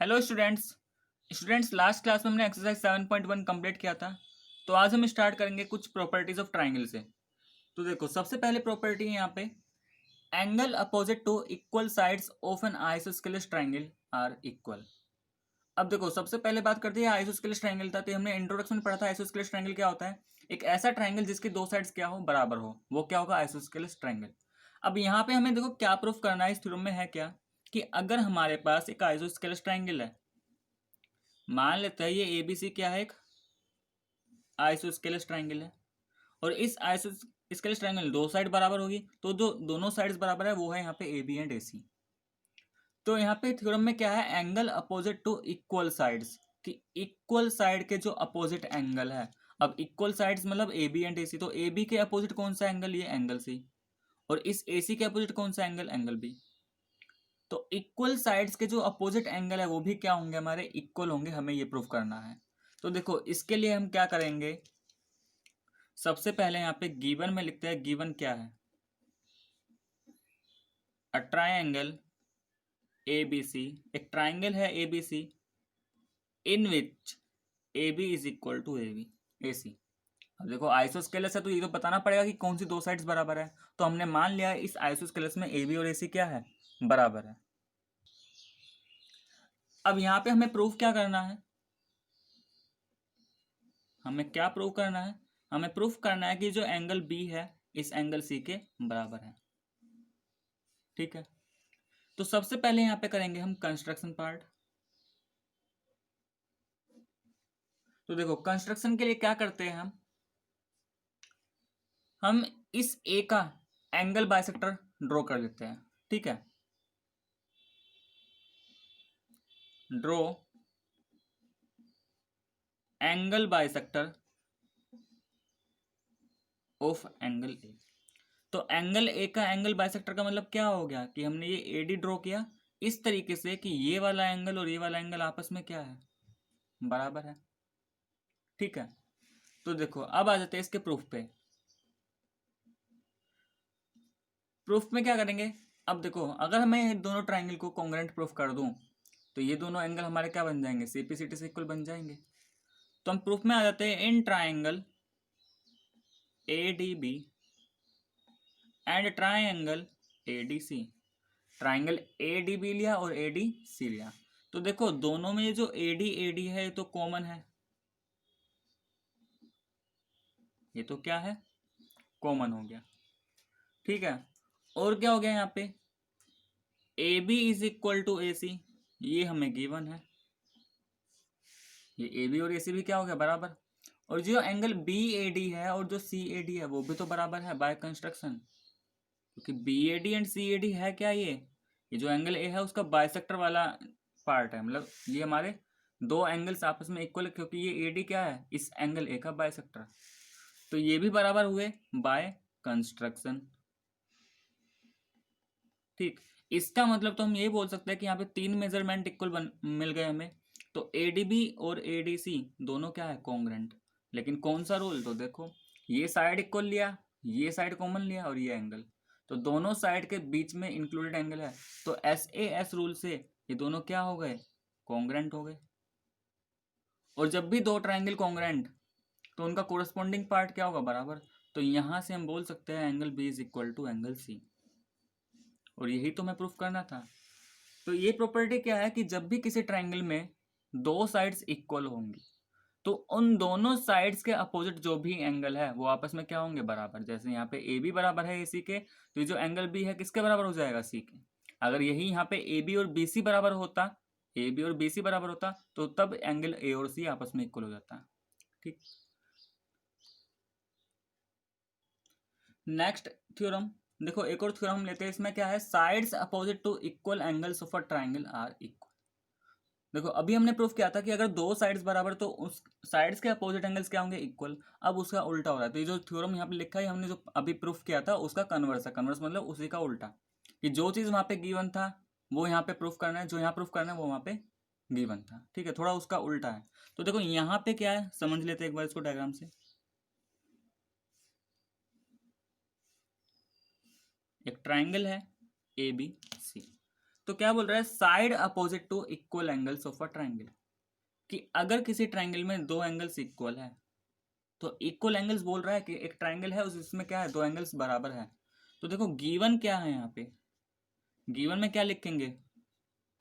Hello students. Last class में हमने exercise 7.1 complete किया था। तो आज हम स्टार्ट करेंगे कुछ प्रॉपर्टीज ऑफ ट्राइंगल से। तो देखो, सबसे पहले प्रॉपर्टी है यहाँ पे, angle opposite to equal sides of an isosceles triangle are equal. अब देखो, सबसे पहले बात करते हैं आइसोस्केलस ट्राइंगल था। तो हमने इंट्रोडक्शन में पढ़ा था आइसोस्केलस ट्राइंगल क्या होता है। एक ऐसा ट्राइंगल जिसकी दो साइड्स क्या हो, बराबर हो, वो क्या होगा, आइसोस्केलस ट्राइंगल। अब यहाँ पे हमें देखो क्या प्रूफ करना है, इस थ्योरम में है क्या कि अगर हमारे पास एक आइसोस्केलस ट्राइंगल है, मान लेते हैं ये एबीसी क्या है, एक आइसोस्केलस ट्राइंगल है, और इस आइसोस्केलस ट्राइंगल दो साइड बराबर होगी, तो जो दोनों साइड्स बराबर है वो है यहाँ पे ए बी एंड ए सी। तो यहाँ पे थ्योरम में क्या है, angle opposite to equal sides, कि इक्वल साइड के जो अपोजिट एंगल है। अब इक्वल साइड्स मतलब ए बी एंड ए सी, तो ए बी के अपोजिट कौन सा एंगल, ये एंगल सी, और इस ए सी के अपोजिट कौन सा एंगल, एंगल बी। तो इक्वल साइड्स के जो अपोजिट एंगल है वो भी क्या होंगे, हमारे इक्वल होंगे, हमें ये प्रूफ करना है। तो देखो, इसके लिए हम क्या करेंगे, सबसे पहले यहाँ पे गिवन में लिखते हैं, गिवन क्या है, a triangle A B C, एक ट्राइंगल है A B C, in which A B is equal to A B A C. अब देखो, आइसोस्केलस है तो ये तो बताना पड़ेगा कि कौन सी दो साइड्स बराबर है। तो हमने मान लिया इस आइसोस्केलस में ए बी और ए सी क्या है, बराबर है। अब यहाँ पे हमें प्रूफ क्या करना है, हमें क्या प्रूव करना है, हमें प्रूफ करना है कि जो एंगल बी है इस एंगल सी के बराबर है। ठीक है, तो सबसे पहले यहाँ पे करेंगे हम कंस्ट्रक्शन पार्ट। तो देखो, कंस्ट्रक्शन के लिए क्या करते हैं हम इस ए का एंगल बाइसेक्टर ड्रॉ कर लेते हैं। ठीक है, draw angle bisector of angle A. तो एंगल ए का एंगल बाइसेक्टर का मतलब क्या हो गया कि हमने ये ए डी ड्रॉ किया इस तरीके से कि ये वाला एंगल और ये वाला एंगल आपस में क्या है, बराबर है। ठीक है, तो देखो अब आ जाते हैं इसके प्रूफ पे। प्रूफ में क्या करेंगे, अब देखो, अगर मैं दोनों ट्राइंगल को कॉन्ग्रुएंट प्रूफ कर दूं तो ये दोनों एंगल हमारे क्या बन जाएंगे, सीपीसीटी से इक्वल बन जाएंगे। तो हम प्रूफ में आ जाते हैं, in triangle A D B and triangle A D C. Triangle A D B लिया और ए डी सी लिया, तो देखो दोनों में जो ए डी है ये तो कॉमन है, ये तो क्या है, कॉमन हो गया। ठीक है, और क्या हो गया यहाँ पे, A B is equal to A C, ये हमें गिवन है, ये ए बी और ए सी भी क्या हो गया, बराबर। और जो एंगल बी ए डी है और जो सी ए डी है वो भी तो बराबर है बाय कंस्ट्रक्शन, क्योंकि B A D and C A D है क्या, ये जो एंगल ए है उसका बाइसेक्टर वाला पार्ट है, मतलब ये हमारे दो एंगल्स आपस में इक्वल है, क्योंकि ये ए डी क्या है, इस एंगल ए का बाइसेक्टर, तो ये भी बराबर हुए बाय कंस्ट्रक्शन। ठीक, इसका मतलब तो हम ये बोल सकते हैं कि यहाँ पे तीन मेजरमेंट इक्वल मिल गए हमें। तो एडीबी और एडीसी दोनों क्या है, कॉन्ग्रुएंट। लेकिन कौन सा रूल, तो देखो, ये साइड इक्वल लिया, ये साइड कॉमन लिया, और ये एंगल, तो दोनों साइड के बीच में इंक्लूडेड एंगल है, तो एस ए एस रूल से ये दोनों क्या हो गए, कॉन्ग्रुएंट हो गए। और जब भी दो ट्राइंगल कॉन्ग्रुएंट तो उनका कोरस्पॉन्डिंग पार्ट क्या होगा, बराबर। तो यहां से हम बोल सकते हैं angle B is equal to angle C, और यही तो मैं प्रूफ करना था। तो ये प्रॉपर्टी क्या है कि जब भी किसी ट्राइंगल में दो साइड्स इक्वल होंगी तो उन दोनों साइड्स के अपोजिट जो भी एंगल है वो आपस में क्या होंगे, बराबर। जैसे यहाँ पे ए बी बराबर है ए सी के, तो ये जो एंगल बी है किसके बराबर हो जाएगा, सी के। अगर यही यहाँ पे ए बी और बी सी बराबर होता, ए बी और बी सी बराबर होता, तो तब एंगल ए और सी आपस में इक्वल हो जाता। ठीक, नेक्स्ट थ्योरम, देखो एक और थ्योरम हम लेते हैं, इसमें क्या है, sides opposite to equal angles of a triangle are equal. देखो, अभी हमने प्रूफ किया था कि अगर दो साइड्स बराबर तो उस साइड्स के अपोजिट एंगल्स क्या होंगे, इक्वल। अब उसका उल्टा हो रहा है, तो ये जो थ्योरम यहाँ पे लिखा है हमने जो अभी प्रूफ किया था उसका कन्वर्स है, कन्वर्स मतलब उसी का उल्टा, कि जो चीज़ वहाँ पे गिवन था वो यहाँ पे प्रूफ करना है, जो यहाँ प्रूफ करना है वो वहाँ पे गिवन था। ठीक है, थोड़ा उसका उल्टा है। तो देखो यहाँ पे क्या है, समझ लेते हैं एक बार इसको डायग्राम से। एक ट्राइंगल है ए बी सी, तो क्या बोल रहा है, side opposite to equal angles of a triangle, कि अगर किसी ट्राइंगल में दो एंगल्स इक्वल है, तो इक्वल एंगल्स बोल रहा है कि एक ट्राइंगल है उसमें क्या है, दो एंगल्स बराबर है। तो देखो गिवन क्या है यहाँ पे, गिवन में क्या लिखेंगे,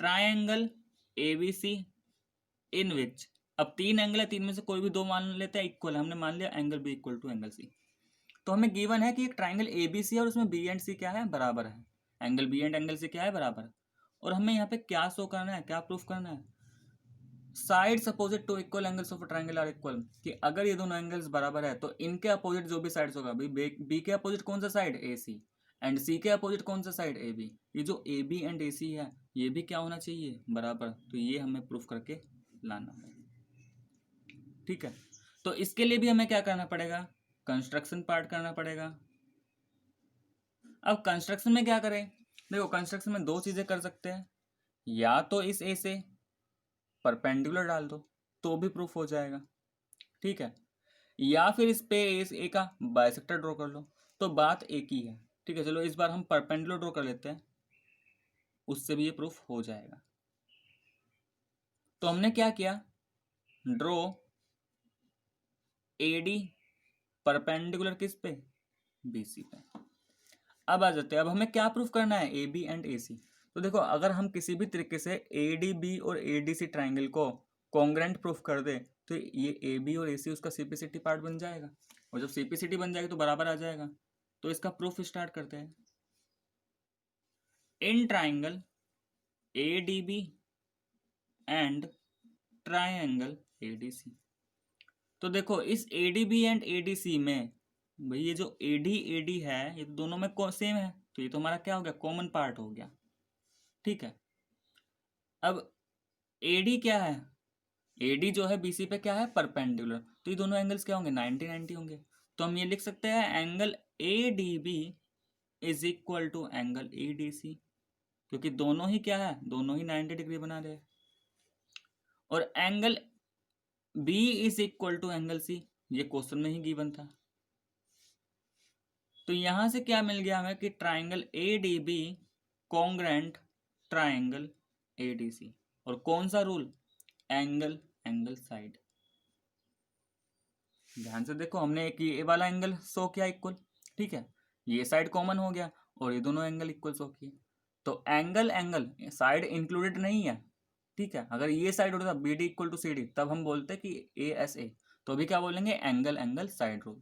ट्राइंगल एबीसी इन विच, अब तीन एंगल है, तीन में से कोई भी दो मान लेते हैं इक्वल, हमने मान लिया angle B equal to angle C. तो हमें गिवन है कि एक ट्राइंगल ए बी सी है और उसमें बी एंड सी क्या है, बराबर है, angle B and angle C क्या है, बराबर है। और हमें यहाँ पे क्या शो करना है, क्या प्रूफ करना है, sides opposite to equal angles of triangle are equal, कि अगर ये दोनों एंगल्स बराबर है तो इनके अपोजिट जो भी साइड्स होगा, बी के अपोजिट कौन सा साइड, ए सी, एंड सी के अपोजिट कौन सा साइड, ए बी, ये जो ए बी एंड ए सी है ये भी क्या होना चाहिए, बराबर। तो ये हमें प्रूफ करके लाना है, ठीक है। तो इसके लिए भी हमें क्या करना पड़ेगा, कंस्ट्रक्शन पार्ट करना पड़ेगा। अब कंस्ट्रक्शन में क्या करें, देखो कंस्ट्रक्शन में दो चीजें कर सकते हैं, या तो इस ए से परपेंडिकुलर डाल दो तो भी प्रूफ हो जाएगा, ठीक है, या फिर इस पे ए का बाइसेक्टर ड्रॉ कर लो, तो बात एक ही है, ठीक है। चलो इस बार हम परपेंडिकुलर ड्रॉ कर लेते हैं, उससे भी ये प्रूफ हो जाएगा। तो हमने क्या किया, ड्रॉ एडी परपेंडिकुलर किस पे, बीसी पे। अब आ जाते हैं, अब हमें क्या प्रूफ करना है, ए बी एंड ए सी। तो देखो अगर हम किसी भी तरीके से ए डी बी और ए डी सी ट्राइंगल को कॉन्ग्रेंट प्रूफ कर दे तो ये ए बी और ए सी उसका सीपीसीटी पार्ट बन जाएगा, और जब सीपीसीटी बन जाएगा तो बराबर आ जाएगा। तो इसका प्रूफ स्टार्ट करते हैं। In triangle A D B and triangle A D C, तो देखो इस A D B and A D C में भाई ये जो ए डी है ये तो दोनों में सेम है, तो ये तो हमारा क्या हो गया, कॉमन पार्ट हो गया, ठीक है। अब AD क्या है, AD जो है BC पे क्या है, परपेंडिकुलर, तो ये दोनों एंगल्स क्या होंगे, 90-90 होंगे। तो हम ये लिख सकते हैं angle ADB is equal to angle ADC, क्योंकि दोनों ही क्या है, दोनों ही 90 डिग्री बना रहे हैं। और angle B is equal to angle C, ये क्वेश्चन में ही गिवन था। तो यहां से क्या मिल गया हमें कि triangle ADB congruent triangle ADC, और कौन सा रूल, एंगल एंगल साइड। ध्यान से देखो हमने एक ये वाला एंगल शो किया इक्वल, ठीक है, ये साइड कॉमन हो गया और ये दोनों एंगल इक्वल शो किए। तो एंगल एंगल साइड इंक्लूडेड नहीं है, ठीक है। अगर ये साइड होता B D equal to C D तब हम बोलते कि ए एस ए, तो अभी क्या बोलेंगे, एंगल एंगल साइड रूल।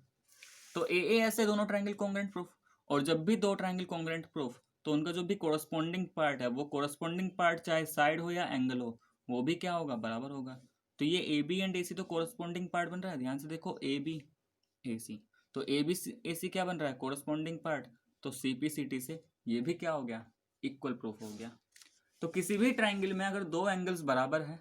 तो ए एस ए दोनों ट्राइंगल कॉन्ग्रेंट प्रूफ, और जब भी दो ट्राइंगल कॉन्ग्रेंट प्रूफ तो उनका जो भी कोरस्पॉन्डिंग पार्ट है वो कोरस्पॉन्डिंग पार्ट चाहे साइड हो या एंगल हो वो भी क्या होगा, बराबर होगा। तो ये ए बी एंड ए सी तो कोरस्पॉन्डिंग पार्ट बन रहा है, ध्यान से देखो ए बी ए सी, तो ए बी ए सी क्या बन रहा है, कोरस्पॉन्डिंग पार्ट, तो सी पी सी टी से ये भी क्या हो गया, इक्वल प्रूफ हो गया। तो किसी भी ट्राइंगल में अगर दो एंगल्स बराबर है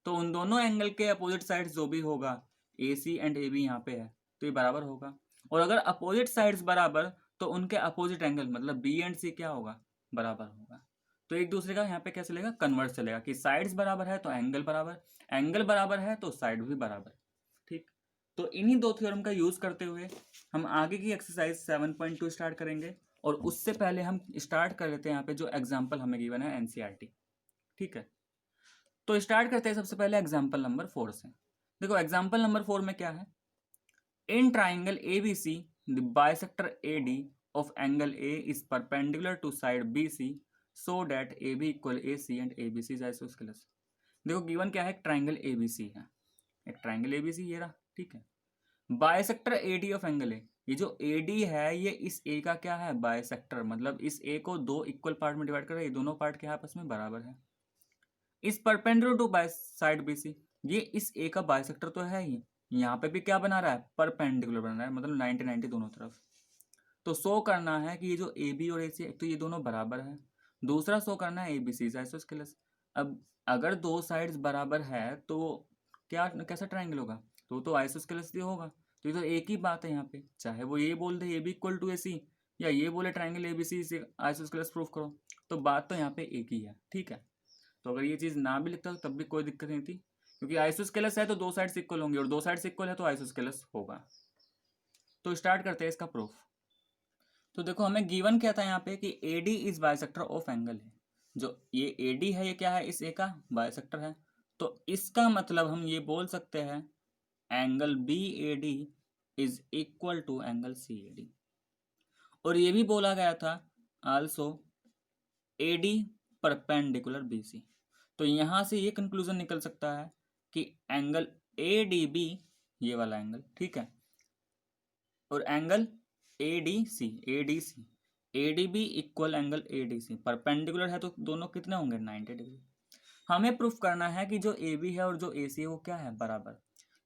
तो उन दोनों एंगल के अपोजिट साइड्स जो भी होगा, ए सी एंड ए बी यहाँ पे है तो ये बराबर होगा। और अगर अपोजिट साइड्स बराबर तो उनके अपोजिट एंगल मतलब बी एंड सी क्या होगा, बराबर होगा। तो एक दूसरे का यहाँ पे क्या चलेगा, कन्वर्स चलेगा, कि साइड्स बराबर है तो एंगल बराबर, एंगल बराबर है तो साइड भी बराबर, ठीक। तो इन्हीं दो थ्योरम का यूज करते हुए हम आगे की एक्सरसाइज 7.2 स्टार्ट करेंगे, और उससे पहले हम स्टार्ट कर लेते हैं यहाँ पे जो एग्जाम्पल हमें गिवन है एनसीईआरटी, ठीक है। तो स्टार्ट करते हैं सबसे पहले एग्जाम्पल नंबर 4 से। देखो एग्जाम्पल नंबर 4 में क्या है, in triangle ABC the bisector AD of angle A is perpendicular to side BC so that AB equal AC and ABC is isosceles। देखो गिवन क्या है, एक ट्राइंगल ABC है, एक ट्राइंगल ABC ये रहा, ठीक है। Bisector AD of angle A, ये जो AD है ये इस A का क्या है, बाइसेक्टर, मतलब इस A को दो इक्वल पार्ट में डिवाइड कर रहा है, ये दोनों पार्ट के आपस में बराबर है। इस perpendicular to by side BC, ये इस A का बाइसेक्टर तो है ही, यहाँ पे भी क्या बना रहा है, परपेंडिकुलर बना रहा है, मतलब 90-90 दोनों तरफ। तो शो करना है कि ये जो ए बी और ए सी तो ये दोनों बराबर है, दूसरा शो करना है A B C is isosceles. अब अगर दो साइड्स बराबर है तो क्या कैसा ट्राइंगल होगा, तो आइसोस्केलस ही होगा। तो ये तो एक ही बात है यहाँ पे, चाहे वो ये बोल दे ए बी इक्वल टू ए सी या ये बोले ट्राइंगल ए बी सी से आइसोस्केलस प्रूफ करो, तो बात तो यहाँ पे एक ही है, ठीक है। तो अगर ये चीज़ ना भी लिखता तब भी कोई दिक्कत नहीं थी, क्योंकि आइसोस्केलस है तो दो साइड्स इक्वल होंगे और दो साइड्स इक्वल है तो आइसोस्केलस होगा। तो स्टार्ट करते हैं इसका प्रूफ। तो देखो हमें गिवन क्या था यहाँ पे कि AD is bisector of angle है, जो ये AD है ये क्या है, इस A का बाइसेक्टर है। तो इसका मतलब हम ये बोल सकते हैं angle BAD is equal to angle CAD। और ये भी बोला गया था आल्सो AD परपेंडिकुलर BC। तो यहाँ से ये कंक्लूजन निकल सकता है कि एंगल ADB, ये वाला एंगल, ठीक है, और angle ADC ADB equal angle ADC perpendicular है, तो दोनों कितने होंगे, 90 डिग्री। हमें प्रूफ करना है कि जो AB है और जो AC है वो क्या है, बराबर।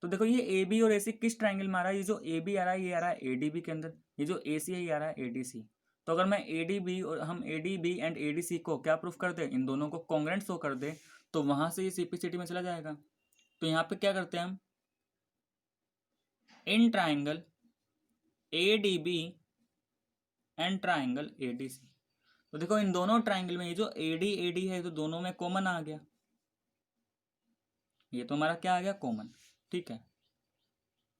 तो देखो ये AB और AC किस ट्राइंगल में आ रहा है, ये जो AB आ रहा है ये आ रहा है ADB के अंदर, ये जो AC है ये आ रहा है ADC। तो अगर मैं ADB और हम ADB एंड ADC को क्या प्रूफ कर दे, इन दोनों को कॉन्ग्रेंट शो कर दे, तो वहां से ये CPCT में चला जाएगा। तो यहाँ पे क्या करते हैं हम, in triangle ADB and triangle ADC। तो देखो इन दोनों ट्राइंगल में ये जो AD है तो दोनों में कॉमन आ गया, ये तो हमारा क्या आ गया, कॉमन, ठीक है।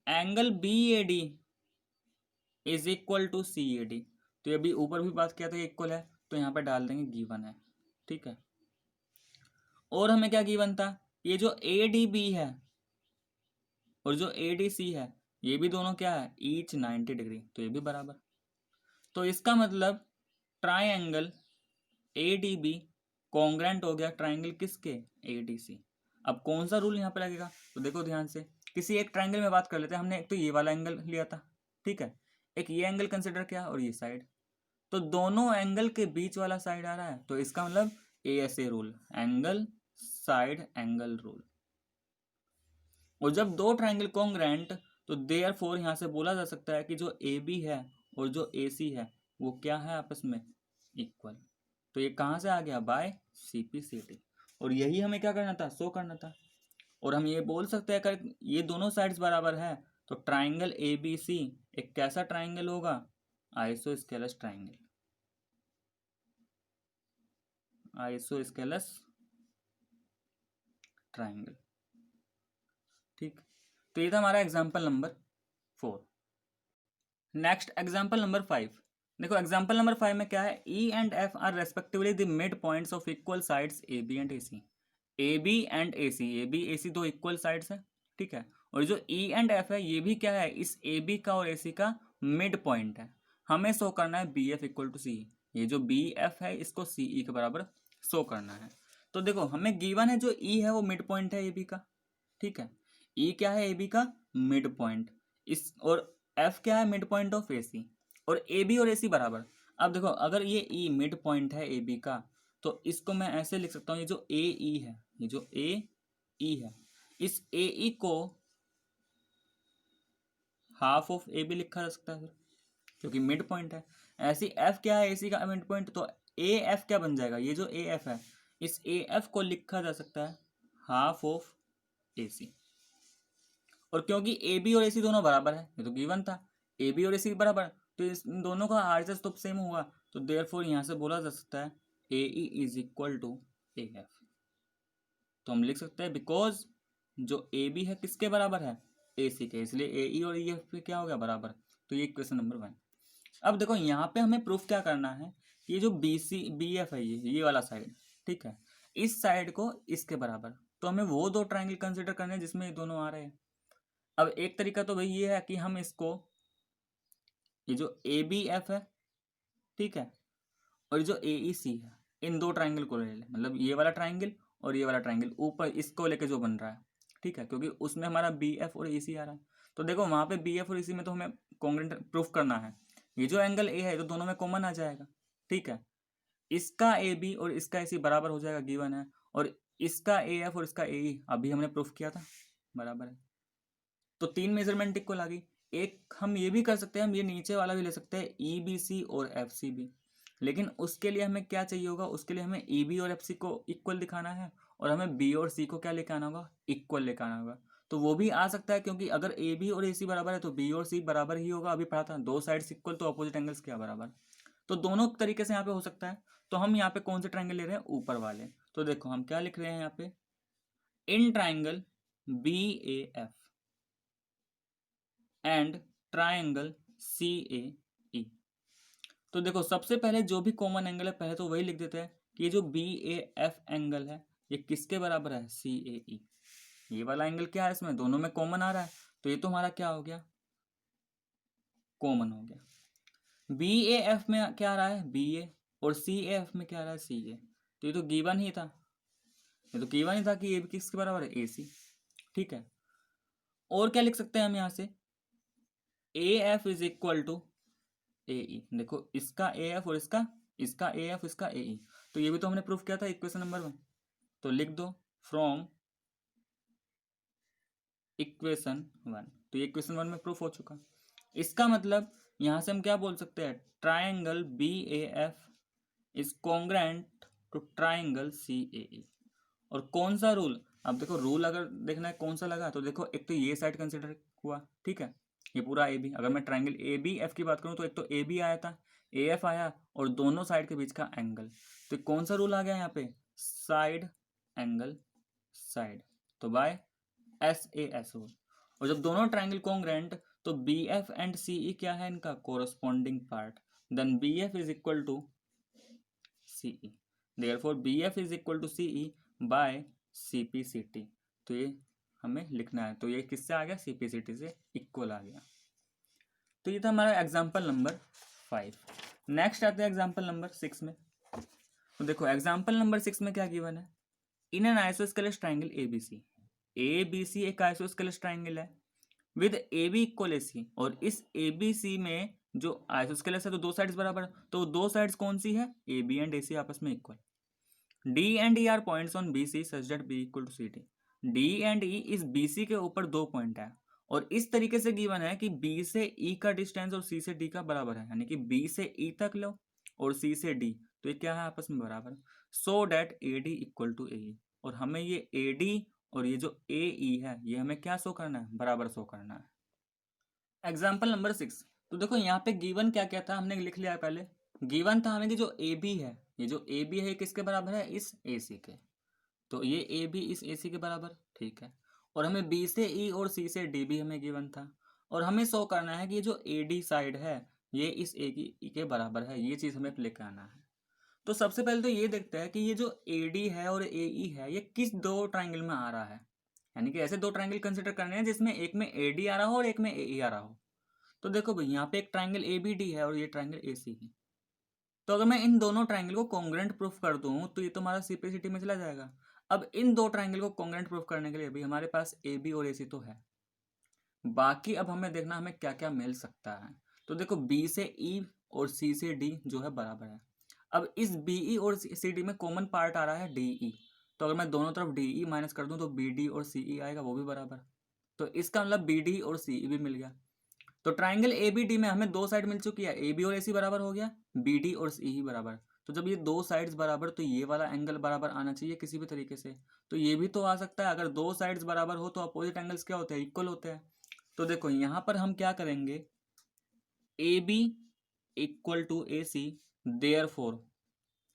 Angle BAD is equal to CAD। तो ये अभी ऊपर भी बात किया था इक्वल है, तो यहाँ पे डाल देंगे गिवन है, ठीक है। और हमें क्या गिवन था, ये जो ADB है और जो ADC है ये भी दोनों क्या है, ईच 90 डिग्री, तो ये भी बराबर। तो इसका मतलब ट्राइंगल ADB कॉन्ग्रेंट हो गया ट्राइंगल किसके, ADC। अब कौन सा रूल यहाँ पे लगेगा, तो देखो ध्यान से, किसी एक ट्राइंगल में बात कर लेते हैं। हमने एक तो ये वाला एंगल लिया था, ठीक है, एक ये एंगल कंसिडर किया और ये साइड, तो दोनों एंगल के बीच वाला साइड आ रहा है, तो इसका मतलब ASA rule, angle side angle rule. और जब दो ट्राइंगल कॉन्ग्रेंट, तो देयरफॉर यहाँ से बोला जा सकता है कि जो AB है और जो AC है वो क्या है, आपस में इक्वल। तो ये कहाँ से आ गया, बाय CPCT। और यही हमें क्या करना था, शो करना था। और हम ये बोल सकते हैं अगर ये दोनों साइड्स बराबर है तो ट्राइंगल ABC एक कैसा ट्राइंगल होगा, आइसोस्केलस ट्राइंगल, आइसोस्केलस ट्राइंगल, ठीक। तो ये था हमारा example number 4। Next example number 5। देखो एग्जाम्पल नंबर 5 में क्या है, E and F are respectively the mid points of equal sides AB and AC। AB and AC, AB AC दो इक्वल साइड्स है, ठीक है। और जो E एंड F है ये भी क्या है, इस AB का और AC का मिड पॉइंट है। हमें शो करना है BF इक्वल टू CE। ये जो BF है इसको CE के बराबर शो करना है। तो देखो हमें गिवन है जो E है वो मिड पॉइंट है AB का, ठीक है। E क्या है, AB का मिड पॉइंट, इस और F क्या है, मिड पॉइंट ऑफ AC। और AB और AC बराबर। अब देखो अगर ये E मिड पॉइंट है AB का, तो इसको मैं ऐसे लिख सकता हूँ, ये जो AE है, ये जो AE है, इस AE को हाफ ऑफ AB लिखा जा सकता है फिर, क्योंकि मिड पॉइंट है। ऐसी F क्या है, AC का मिड पॉइंट, तो AF क्या बन जाएगा, ये जो AF है इस AF को लिखा जा सकता है हाफ ऑफ AC। और क्योंकि AB और AC दोनों बराबर है, ये तो गिवन था, AB और AC बराबर, तो इन दोनों का RHS तो सेम हुआ, तो देयरफॉर यहाँ से बोला जा सकता है AE is equal to AF। तो हम लिख सकते हैं बिकॉज जो AB है किसके बराबर है, AC के, इसलिए AE और EF पे क्या हो गया, बराबर। तो ये क्वेश्चन नंबर 1। अब देखो यहाँ पे हमें प्रूफ क्या करना है, ये जो BF है ये वाला साइड, ठीक है, इस साइड को इसके बराबर। तो हमें वो दो ट्राइंगल कंसिडर करने हैं जिसमें ये दोनों आ रहे हैं। अब एक तरीका तो भाई ये है कि हम इसको, ये जो ABF है, ठीक है, और ये जो AEC है, इन दो ट्राइंगल को ले लें, मतलब ये वाला ट्राइंगल और ये वाला ट्राइंगल ऊपर इसको लेके जो बन रहा है, ठीक है, क्योंकि उसमें हमारा BF और AC आ रहा है। तो देखो वहाँ पे BF और AC में तो हमें कॉन्ग्रुएंट प्रूफ करना है। ये जो एंगल A है तो दोनों में कॉमन आ जाएगा, ठीक है। इसका AB और इसका AC बराबर हो जाएगा, गिवन है। और इसका AF और इसका AE अभी हमने प्रूफ किया था, बराबर है। तो तीन मेजरमेंट इक्वल आ गई। एक हम ये भी कर सकते हैं, हम ये नीचे वाला भी ले सकते हैं EBC और FCB, लेकिन उसके लिए हमें क्या चाहिए होगा, उसके लिए हमें EB और FC को इक्वल दिखाना है और हमें B और C को क्या लेकर आना होगा, इक्वल लेकर आना होगा। तो वो भी आ सकता है क्योंकि अगर AB और AC बराबर है तो B और C बराबर ही होगा। अभी पढ़ा था दो साइड्स इक्वल तो अपोजिट एंगल्स क्या बराबर। तो दोनों तरीके से यहाँ पे हो सकता है। तो हम यहाँ पे कौन से ट्राइंगल ले रहे हैं, ऊपर वाले। तो देखो हम क्या लिख रहे हैं यहाँ पे, in triangle BAF and triangle CAE। तो देखो सबसे पहले जो भी कॉमन एंगल है पहले तो वही लिख देते हैं, कि ये जो बी ए एफ एंगल है ये किसके बराबर है, सी ए ई। ये वाला एंगल क्या है, इसमें दोनों में कॉमन आ रहा है, तो ये तो हमारा क्या हो गया, कॉमन हो गया। बी ए एफ में क्या आ रहा है, बी ए, और सी ए एफ में क्या आ रहा है, सी ए। तो ये तो गिवन ही था, ये तो गिवन ही था कि ये किसके बराबर है, ए सी। ठीक है, और क्या लिख सकते हैं हम यहाँ से, A F is equal to A E. देखो इसका ए एफ और इसका ए एफ, इसका ए ई, तो ये भी तो हमने प्रूफ किया था इक्वेशन नंबर 1। तो लिख दो फ्रॉम इक्वेशन 1, तो ये इक्वेशन 1 में प्रूफ हो चुका। इसका मतलब यहाँ से हम क्या बोल सकते हैं, triangle B A F is congruent to triangle C A E. और कौन सा रूल, अब देखो रूल अगर देखना है कौन सा लगा, तो देखो एक तो ये साइड कंसिडर हुआ, ठीक है, ये पूरा ए बी। अगर मैं ट्राइंगल ए बी एफ की बात करूँ तो एक तो ए बी आया था, ए एफ आया, और दोनों साइड के बीच का एंगल, तो कौन सा रूल आ गया यहाँ पे, साइड एंगल साइड, तो by S A S rule. और जब दोनों ट्राइंगल कॉन्ग्रेंट, तो B F and C E क्या है, इनका corresponding part, then B F is equal to C E, therefore B F is equal to C E by C P C T. तो ये हमें लिखना है, तो ये किससे आ गया, सी पी सी टी से इक्वल आ गया। तो ये था हमारा एग्जाम्पल नंबर 5। नेक्स्ट आते हैं एग्जाम्पल नंबर 6 में। तो देखो एग्जाम्पल नंबर 6 में क्या गिवन है, in an isosceles triangle A B C. A B C एक आइसोस्केलस ट्राइंगल है with A B equal A C, और इस ए बी सी में जो आइसोस्केलस है तो दो साइड्स बराबर, तो दो साइड्स कौन सी है, A B and A C आपस में इक्वल। D and E are points on B C such that B equal to C D. D and E इस बी सी के ऊपर दो पॉइंट है, और इस तरीके से गिवन है कि बी से ई का डिस्टेंस और सी से डी का बराबर है, यानी कि बी से ई तक लो और सी से डी, तो ये क्या है आपस में बराबर, so that A D equal to A E. और हमें ये ए डी और ये जो ए ई है ये हमें क्या शो करना है, बराबर शो करना है। Example number 6। तो देखो यहाँ पे गिवन क्या क्या था, हमने लिख लिया है पहले। गिवन था हमें कि जो ए बी है, ये जो ए बी है किसके बराबर है, इस ए सी के, तो ये ए बी इस ए सी के बराबर, ठीक है। और हमें बी से ई और सी से डी भी हमें गिवन था, और हमें शो करना है कि ये जो ए डी साइड है ये इस ए की ई के बराबर है, ये चीज़ हमें लेकर आना है। तो सबसे पहले तो ये देखते हैं कि ये जो ए डी है और ए ई है ये किस दो ट्राइंगल में आ रहा है, यानी कि ऐसे दो ट्राइंगल कंसिडर करने हैं जिसमें एक में ए डी आ रहा हो और एक में ए ई आ रहा हो। तो देखो भाई यहाँ पे एक ट्राइंगल ए बी डी है और ये ट्राइंगल ए सी है, तो अगर मैं इन दोनों ट्राइंगल को कॉन्ग्रेंट प्रूफ कर दूँ तो ये तो हमारा सीपीसीटी में चला जाएगा। अब इन दो ट्राइंगल को कॉन्ग्रेंट प्रूफ करने के लिए भी हमारे पास ए बी और ए सी तो है, बाकी अब हमें देखना हमें क्या क्या मिल सकता है। तो देखो बी से ई और सी से डी जो है बराबर है। अब इस बी ई और सी डी में कॉमन पार्ट आ रहा है डी ई, तो अगर मैं दोनों तरफ डी ई माइनस कर दूं तो बी डी और सी ई आएगा, वो भी बराबर। तो इसका मतलब बी डी और सी ई भी मिल गया। तो ट्राइंगल ए बी डी में हमें दो साइड मिल चुकी है, ए बी और ए सी बराबर हो गया, बी डी और सी ही बराबर। तो जब ये दो साइड्स बराबर, तो ये वाला एंगल बराबर आना चाहिए किसी भी तरीके से। तो ये भी तो आ सकता है, अगर दो साइड्स बराबर हो तो अपोजिट एंगल्स क्या होते हैं, इक्वल होते हैं। तो देखो यहाँ पर हम क्या करेंगे, A B equal to A C, therefore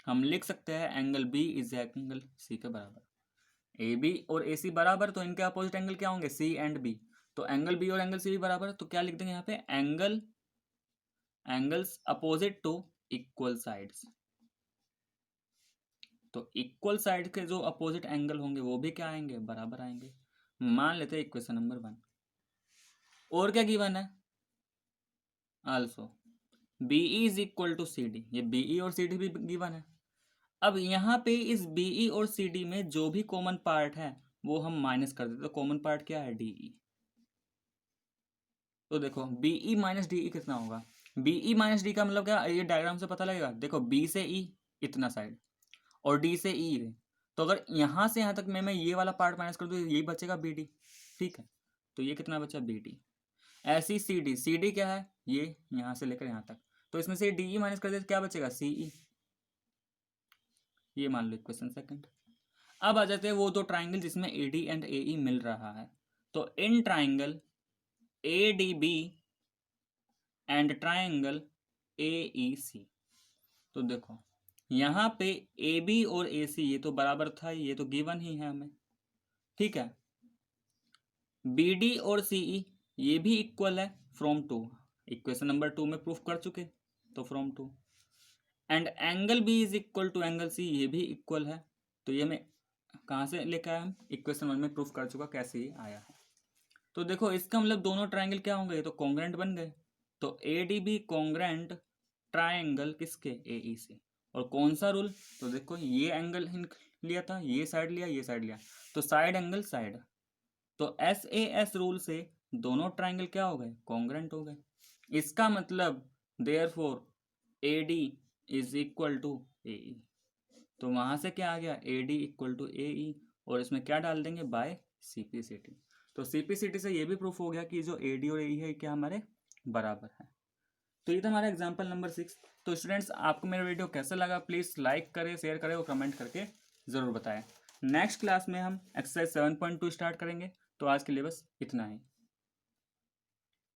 हम लिख सकते हैं angle B is angle C के बराबर। ए बी और ए सी बराबर, तो इनके अपोजिट एंगल क्या होंगे, सी एंड बी। तो एंगल बी और एंगल सी भी बराबर, तो क्या लिख देंगे यहाँ पे, angles opposite to equal sides. तो इक्वल साइड के जो अपोजिट एंगल होंगे वो भी क्या आएंगे, बराबर आएंगे। मान लेते हैं इक्वेशन नंबर 1। और क्या गिवन है, also B is equal to C D, ये बी ई और सी डी भी गिवन है। अब यहाँ पे इस बी ई और सी डी में जो भी कॉमन पार्ट है वो हम माइनस कर देते, तो कॉमन पार्ट क्या है, डी ई। तो देखो B E minus D E कितना होगा, बी ई माइनस डी का मतलब क्या, ये डायग्राम से पता लगेगा। देखो बी से ई इतना साइड और डी से ई है, तो अगर यहाँ से यहाँ तक मैं ये वाला पार्ट माइनस कर दूँ यही बचेगा बी डी, ठीक है। तो ये कितना बचा, बी डी। ऐसी सी डी क्या है, ये यहाँ से लेकर यहाँ तक, तो इसमें से डी ई माइनस कर दे तो क्या बचेगा, सी ई। ये मान लो इक्वेशन सेकंड। अब आ जाते हैं वो दो ट्राइंगल जिसमें ए डी एंड ए ई मिल रहा है। तो in triangle A D B and triangle A E C, तो देखो यहाँ पे ए बी और ए सी ये तो बराबर था, ये तो गिवन ही है हमें, ठीक है। बी डी और सी ई ये भी इक्वल है फ्रॉम 2, इक्वेशन नंबर 2 में प्रूफ कर चुके, तो from 2 and angle B is equal to angle C, ये भी इक्वल है। तो ये मैं कहाँ से लेकर आया, हम इक्वेशन 1 में प्रूफ कर चुका कैसे ये आया है। तो देखो इसका मतलब दोनों ट्राइंगल क्या होंगे, ये तो कॉन्ग्रेंट बन गए। तो A D B congruent triangle किसके, ए ई से। और कौन सा रूल, तो देखो ये एंगल लिया था, ये साइड लिया, ये साइड लिया, तो साइड एंगल साइड। तो एस ए एस रूल से दोनों ट्राइंगल क्या हो गए, कॉन्ग्रेंट हो गए। इसका मतलब therefore A D is equal to A E. तो वहां से क्या आ गया, A D equal to A E, और इसमें क्या डाल देंगे, बाय सीपीसीटी। तो सीपीसीटी से ये भी प्रूफ हो गया कि जो ए डी और ए ई है क्या हमारे बराबर है। तो ये था हमारा एग्जाम्पल नंबर 6। तो स्टूडेंट्स आपको मेरा वीडियो कैसा लगा, प्लीज़ लाइक करें, शेयर करें और कमेंट करके ज़रूर बताएं। नेक्सट क्लास में हम एक्सरसाइज 7.2 स्टार्ट करेंगे। तो आज के लिए बस इतना ही।